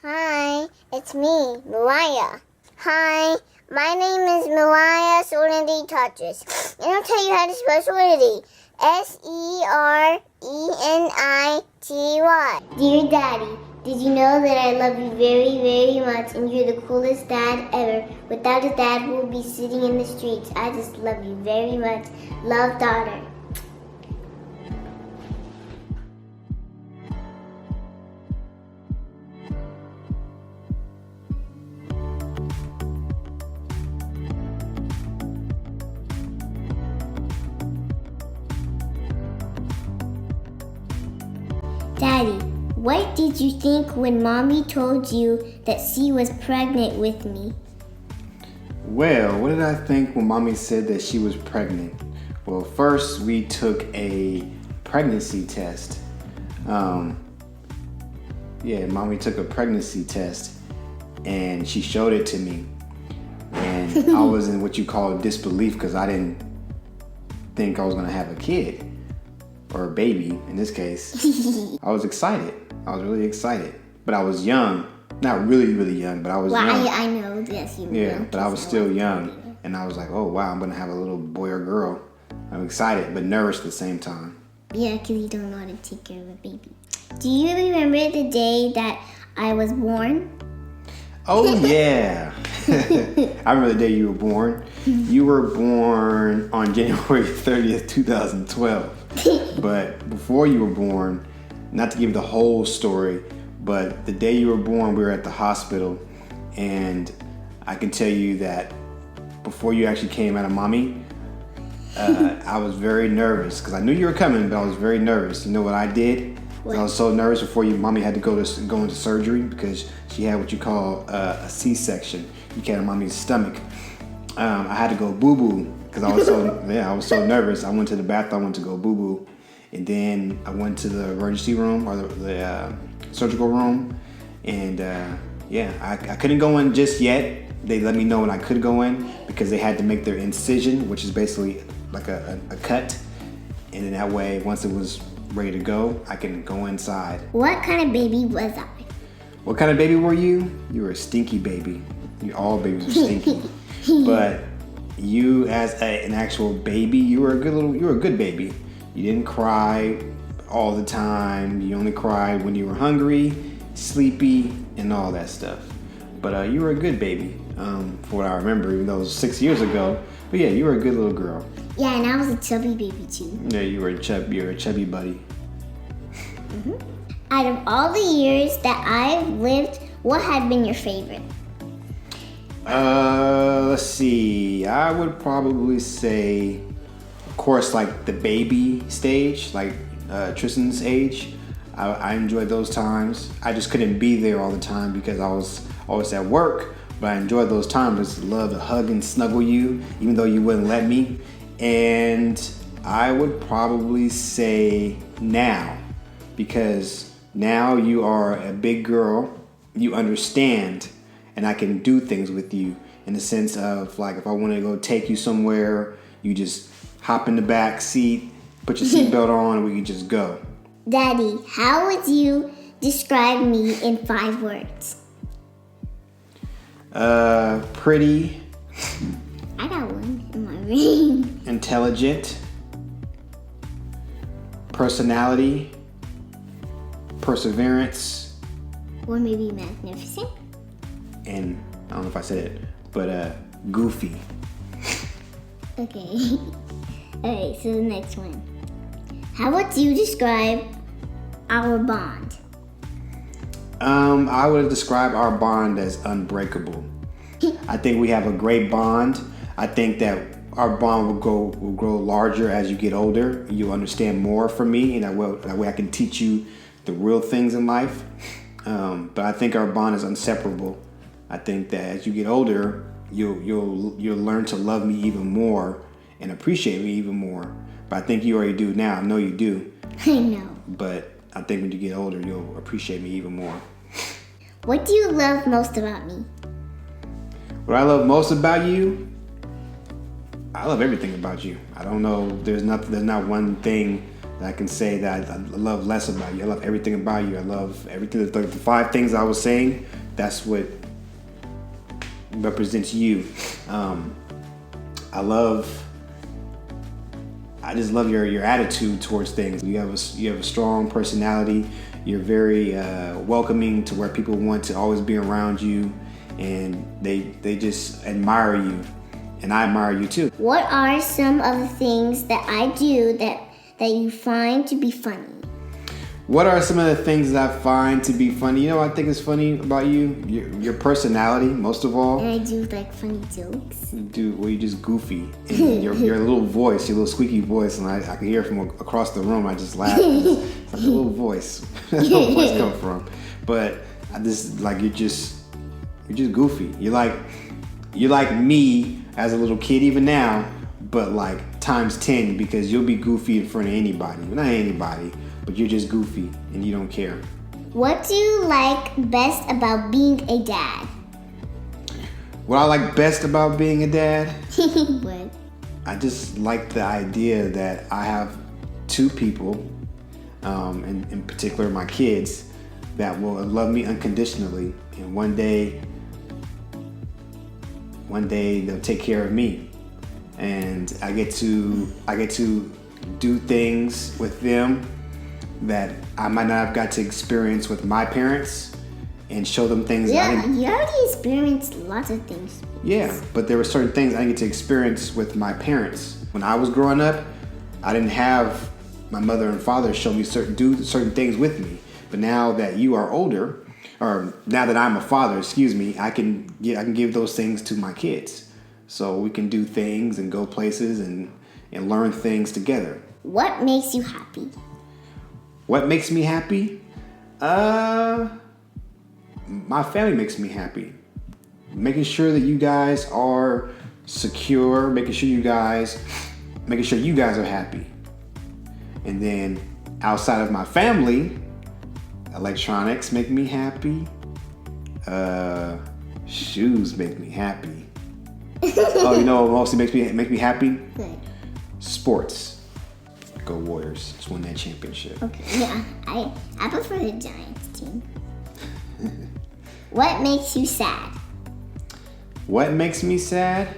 Hi, it's me, Mariah. Hi, my name is Mariah Serenity Touches. And I'll tell you how to spell Serenity. Serenity. Dear Daddy, did you know that I love you very, very much and you're the coolest dad ever? Without a dad, we'll be sitting in the streets. I just love you very much. Love, daughter. Daddy, what did you think when Mommy told you that she was pregnant with me? Well, what did I think when Mommy said that she was pregnant? Well, first we took a pregnancy test. Mommy took a pregnancy test and she showed it to me. And I was in what you call disbelief because I didn't think I was gonna have a kid. Or a baby, in this case. I was excited. I was really excited. But I was young. Not really, really young, but I was young. I know, yes, you were. Yeah, but I was still young. And I was like, oh, wow, I'm going to have a little boy or girl. I'm excited, but nervous at the same time. Yeah, because you don't know how to take care of a baby. Do you remember the day that I was born? Oh, yeah. I remember the day you were born. You were born on January 30th, 2012. But before you were born, not to give the whole story, but the day you were born, we were at the hospital. And I can tell you that before you actually came out of Mommy, I was very nervous because I knew you were coming, but I was very nervous. You know what I did? I was so nervous before Mommy had to go into surgery because she had what you call a C-section. You came out of Mommy's stomach. I had to go boo-boo because I was so nervous. I went to the bathroom, I went to go boo-boo, and then I went to the emergency room or the surgical room, and I couldn't go in just yet. They let me know when I could go in because they had to make their incision, which is basically like a cut, and then that way, once it was ready to go, I can go inside. What kind of baby was I? What kind of baby were you? You were a stinky baby. All babies are stinky. But you, as an actual baby, you were a good baby. You didn't cry all the time. You only cried when you were hungry, sleepy, and all that stuff. But you were a good baby, for what I remember, even though it was 6 years ago. But yeah, you were a good little girl. Yeah, and I was a chubby baby too. Yeah, you were a chubby buddy. Mm-hmm. Out of all the years that I've lived, what had been your favorite? Let's see. I would probably say, of course, like the baby stage, like Tristan's age. I enjoyed those times. I just couldn't be there all the time because I was always at work. But I enjoyed those times. I just love to hug and snuggle you, even though you wouldn't let me. And I would probably say now, because now you are a big girl. You understand. And I can do things with you in the sense of, like, if I want to go take you somewhere, you just hop in the back seat, put your seatbelt on, and we can just go. Daddy, how would you describe me in 5 words? Pretty. I got one in my brain. Intelligent. Personality. Perseverance. Or maybe magnificent. And I don't know if I said it, but goofy. Okay. Alright, so the next one. How would you describe our bond? I would describe our bond as unbreakable. I think we have a great bond. I think that our bond will grow larger as you get older. You'll understand more from me, and that way I can teach you the real things in life. But I think our bond is inseparable. I think that as you get older, you'll learn to love me even more and appreciate me even more. But I think you already do now. I know you do. I know. But I think when you get older, you'll appreciate me even more. What do you love most about me? What I love most about you? I love everything about you. I don't know. There's not one thing that I can say that I love less about you. I love everything about you. I love everything. The 5 things I was saying, that's what represents you. I just love your attitude towards things. You have a strong personality. You're very welcoming to where people want to always be around you, and they just admire you, and I admire you too. What are some of the things that I do that you find to be funny? What are some of the things that I find to be funny? You know what I think is funny about you? Your personality, most of all. And I do like funny jokes. You're just goofy. And your little voice, your little squeaky voice, and I can hear it from across the room. I just laugh. It's like a little voice. That's where the voice come from. But I just like you're just goofy. You're like me as a little kid even now, but like times 10, because you'll be goofy in front of anybody. Not anybody. But you're just goofy and you don't care. What do you like best about being a dad? What I like best about being a dad? What? I just like the idea that I have 2 people, in particular my kids, that will love me unconditionally, and one day they'll take care of me, and I get to do things with them that I might not have got to experience with my parents, and show them things. Yeah, you already experienced lots of things. Yeah, but there were certain things I didn't get to experience with my parents. When I was growing up, I didn't have my mother and father show me do certain things with me. But now that you are older, or now that I'm a father, I can give those things to my kids, so we can do things and go places and learn things together. What makes you happy? What makes me happy? My family makes me happy. Making sure that you guys are secure, making sure you guys are happy. And then outside of my family, electronics make me happy. Shoes make me happy. Oh, you know what mostly make me happy? Good. Sports. Go Warriors. Just won that championship. Okay, yeah. I prefer the Giants team. What makes you sad? What makes me sad?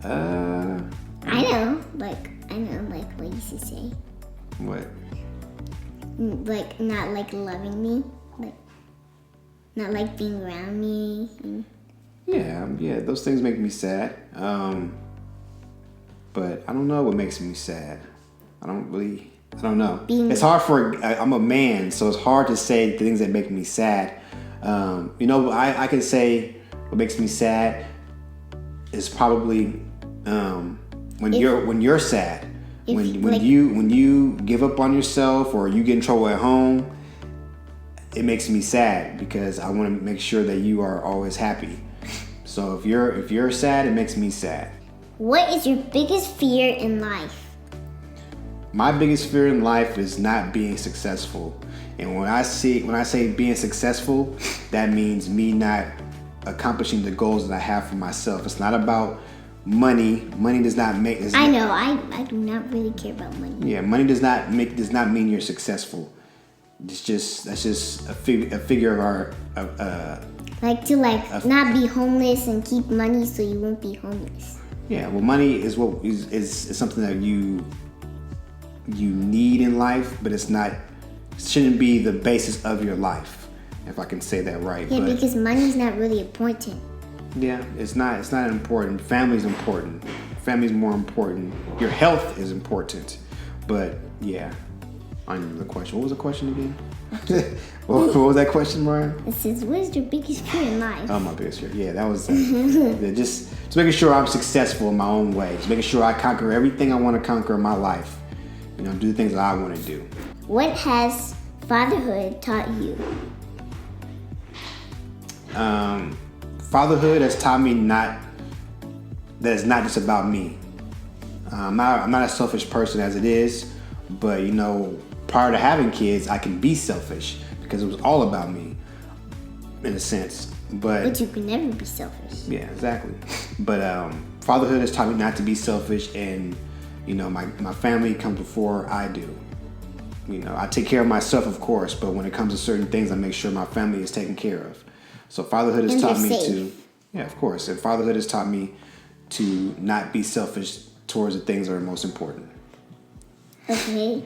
I know, like what you used to say. What? Like not like loving me, like not like being around me. Yeah, those things make me sad. But I don't know what makes me sad. I don't know. It's hard I'm a man, so it's hard to say the things that make me sad. I can say what makes me sad is probably when you're sad. When you give up on yourself, or you get in trouble at home, it makes me sad, because I want to make sure that you are always happy. So if you're sad, it makes me sad. What is your biggest fear in life? My biggest fear in life is not being successful. And when I say being successful, that means me not accomplishing the goals that I have for myself. It's not about money. Money does not make. I know. I do not really care about money. Yeah, money does not mean you're successful. That's just a figure of our. Not be homeless and keep money so you won't be homeless. Yeah, well, money is something that you need in life, but shouldn't be the basis of your life, if I can say that right. Yeah, because money's not really important. Yeah, it's not important. Family's important. Family's more important. Your health is important. But yeah, I remember the question. What was the question again? What was that question, Mariah? It says, what is your biggest fear in life? Oh, my biggest fear. Yeah, that was just making sure I'm successful in my own way. Just making sure I conquer everything I want to conquer in my life. Do the things that I want to do. What has fatherhood taught you? Fatherhood has taught me that it's not just about me. I'm not a selfish person as it is, but prior to having kids, I can be selfish because it was all about me, in a sense. But you can never be selfish. Yeah, exactly. But fatherhood has taught me not to be selfish and You know, my family comes before I do. You know, I take care of myself, of course, but when it comes to certain things, I make sure my family is taken care of. So fatherhood has taught me to, yeah, of course. And fatherhood has taught me to not be selfish towards the things that are most important. Okay.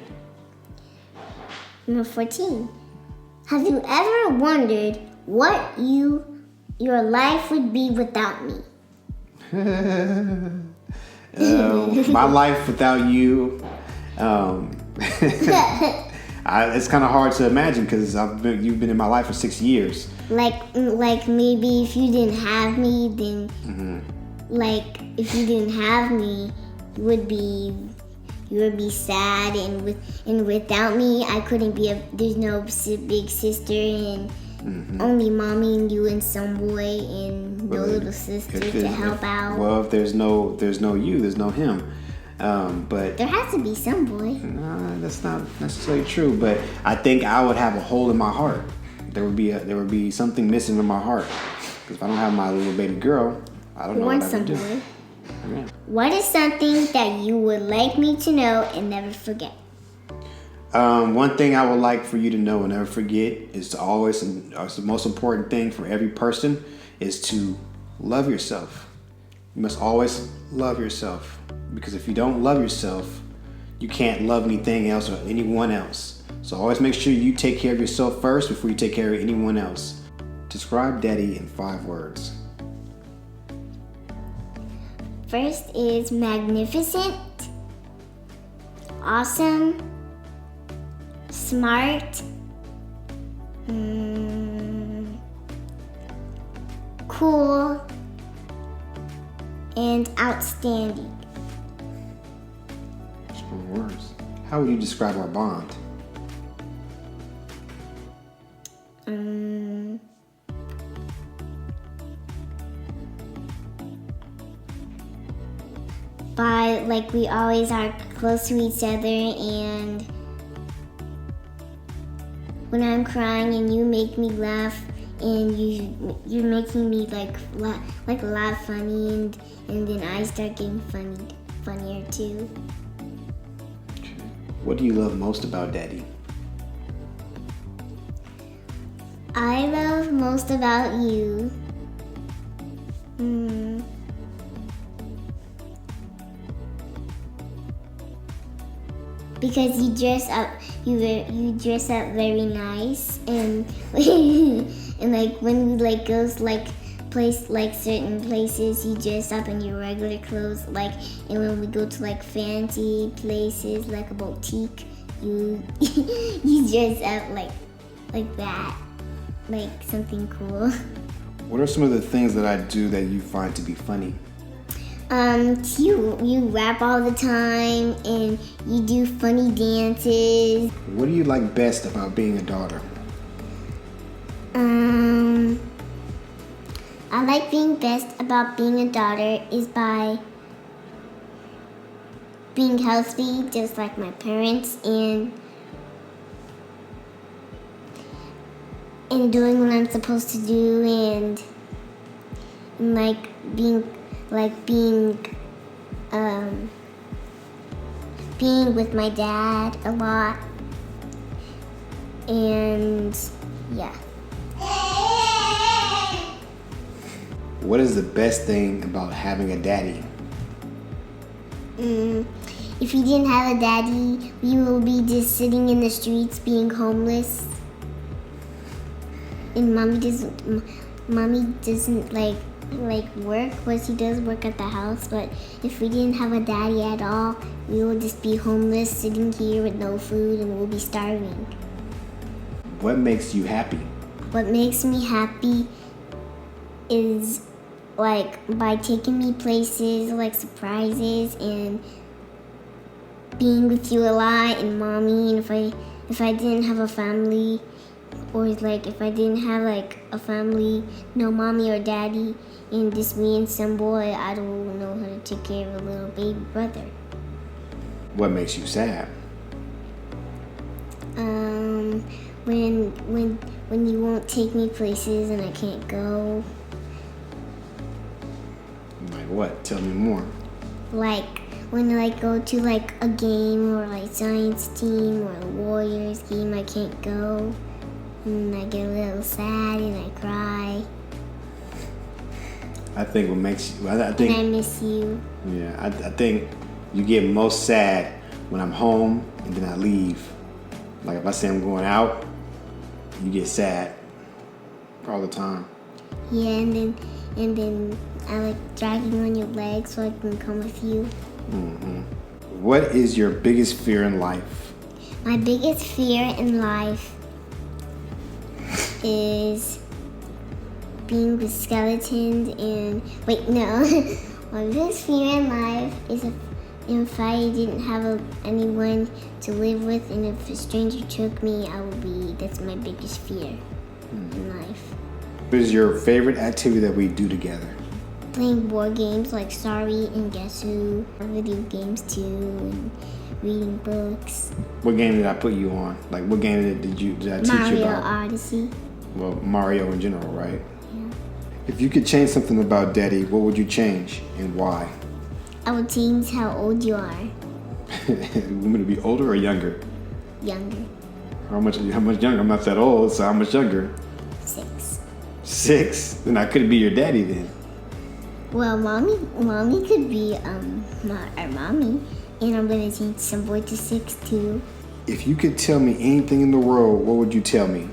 Number 14. Have you ever wondered what your life would be without me? My life without you, it's kind of hard to imagine because you've been in my life for 6 years. Like maybe if you didn't have me, then like if you didn't have me, you would be sad, and without me, I couldn't be there's no big sister, and only mommy and you and Son Boy, and no little sister to help out. Well, if there's no you, there's no him. But there has to be Son Boy. No, that's not necessarily true. But I think I would have a hole in my heart. There would be something missing in my heart. Because if I don't have my little baby girl, I don't know what I would do. Yeah. What is something that you would like me to know and never forget? One thing I would like for you to know and never forget is to always, it's the most important thing for every person, is to love yourself. You must always love yourself. Because if you don't love yourself, you can't love anything else or anyone else. So always make sure you take care of yourself first before you take care of anyone else. Describe Daddy in 5 words. First is magnificent, awesome, smart, cool, and outstanding. Strong words. How would you describe our bond? By we always are close to each other, and when I'm crying and you make me laugh, and you're making me like laugh funny, and then I start getting funnier too. What do you love most about Daddy? I love most about you. Because you dress up very nice, and and when we go certain places, you dress up in your regular clothes, and when we go to fancy places like a boutique, you you dress up like that, like something cool. What are some of the things that I do that you find to be funny? You rap all the time, and you do funny dances. What do you like best about being a daughter? I like being best about being a daughter is by being healthy, just like my parents, and doing what I'm supposed to do, and being with my dad a lot, and yeah. What is the best thing about having a daddy? If we didn't have a daddy, we will be just sitting in the streets being homeless. And mommy doesn't work, but she does work at the house. But if we didn't have a daddy at all, we would just be homeless, sitting here with no food, and we'll be starving. What makes you happy? What makes me happy is by taking me places, surprises, and being with you a lot, and mommy. And if I didn't have a family, or if I didn't have a family, no mommy or daddy, and just me and Son Boy, I don't know how to take care of a little baby brother. What makes you sad? When you won't take me places and I can't Go. Like what? Tell me more. Like when I go to like a game or like science team or a Warriors game, I can't go. And I get a little sad and I cry. I think what makes you, I And think, I miss you. yeah, I think you get most sad when I'm home and then I leave. Like if I say I'm going out, you get sad all the time. Yeah, and then I like dragging on your legs so I can come with you. What is your biggest fear in life? My biggest fear in life is being with skeletons and wait, no. My biggest fear in life is if I didn't have anyone to live with, and if a stranger took me, that's my biggest fear in life. What is your favorite activity that we do together? Playing board games like Sorry and Guess Who, video games too, and reading books. What game did I put you on? Like what game did I teach you Mario about? Odyssey. Well, Mario in general, right? Yeah. If you could change something about Daddy, what would you change and why? I would change how old you are. You want me to be older or younger? Younger. How much younger? I'm not that old, so how much younger? 6. 6? Then I couldn't be your daddy then. Well, mommy could be our mommy, and I'm gonna change Son Boy to 6 too. If you could tell me anything in the world, what would you tell me?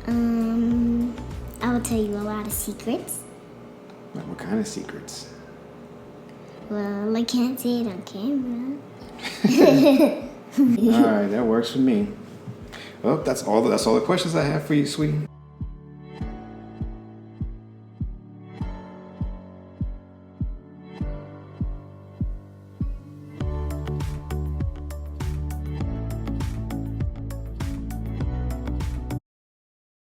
I will tell you a lot of secrets. Like what kind of secrets? Well, I can't say it on camera. All right, that works for me. Well, that's all the questions I have for you, sweetie.